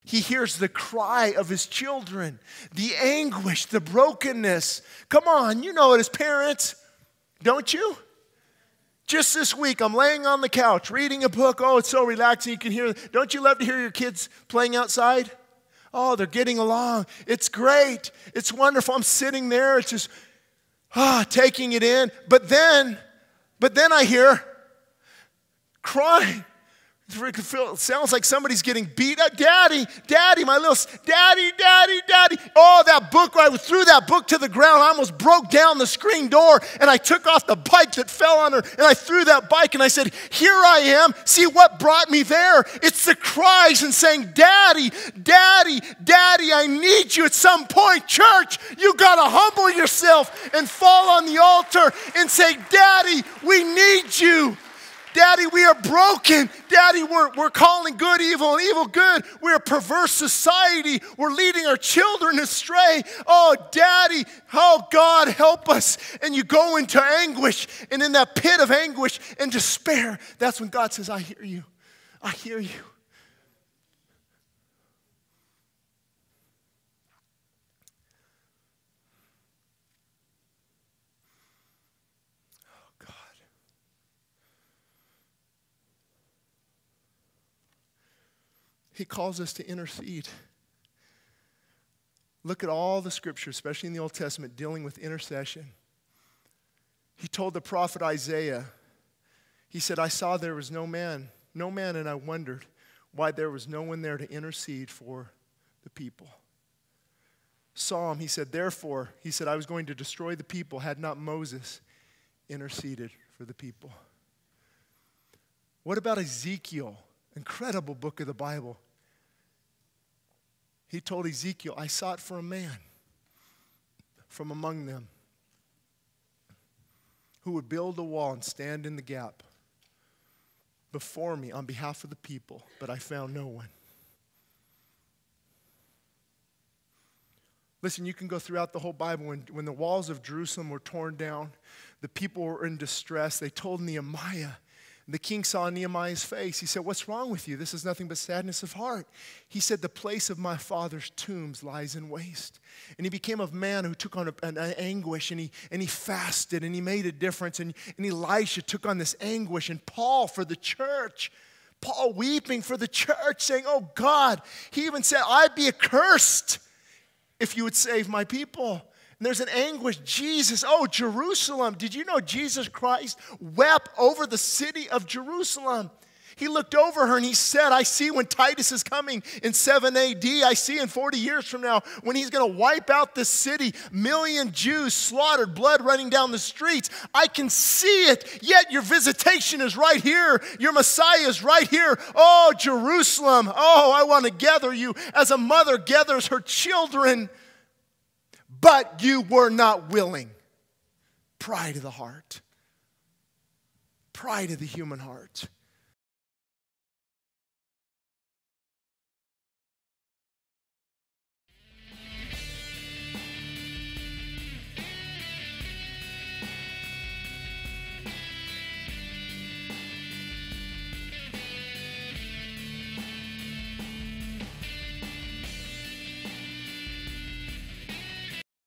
He hears the cry of his children, the anguish, the brokenness. Come on, you know it as parents, don't you? Just this week, I'm laying on the couch, reading a book. Oh, it's so relaxing. You can hear. Don't you love to hear your kids playing outside? Oh, they're getting along. It's great. It's wonderful. I'm sitting there. It's just, taking it in. But then I hear crying. It sounds like somebody's getting beat up. Daddy, my little, daddy. Oh, that book, I threw that book to the ground. I almost broke down the screen door, and I took off the bike that fell on her, and I threw that bike, and I said, here I am. See what brought me there? It's the cries and saying, Daddy, I need you at some point. Church, you got to humble yourself and fall on the altar and say, Daddy, we need you. Daddy, we are broken. Daddy, we're calling good evil and evil good. We're a perverse society. We're leading our children astray. Oh, Daddy, oh, God, help us. And you go into anguish, and in that pit of anguish and despair, that's when God says, I hear you. I hear you. He calls us to intercede. Look at all the scriptures, especially in the Old Testament, dealing with intercession. He told the prophet Isaiah, he said, I saw there was no man, and I wondered why there was no one there to intercede for the people. Psalm, he said, therefore, he said, I was going to destroy the people had not Moses interceded for the people. What about Ezekiel? Incredible book of the Bible. He told Ezekiel, I sought for a man from among them who would build a wall and stand in the gap before me on behalf of the people, but I found no one. Listen, you can go throughout the whole Bible. When the walls of Jerusalem were torn down, the people were in distress. They told Nehemiah. The king saw Nehemiah's face. He said, what's wrong with you? This is nothing but sadness of heart. He said, the place of my father's tombs lies in waste. And he became a man who took on an anguish, and he fasted, and he made a difference. And Elisha took on this anguish. And Paul for the church, Paul weeping for the church, saying, oh God, he even said, I'd be accursed if you would save my people. And there's an anguish. Jesus, oh, Jerusalem. Did you know Jesus Christ wept over the city of Jerusalem? He looked over her and he said, I see when Titus is coming in 7 AD, I see in 40 years from now when he's going to wipe out this city, million Jews slaughtered, blood running down the streets. I can see it, yet your visitation is right here. Your Messiah is right here. Oh, Jerusalem, oh, I want to gather you as a mother gathers her children. But you were not willing. Pride of the heart. Pride of the human heart.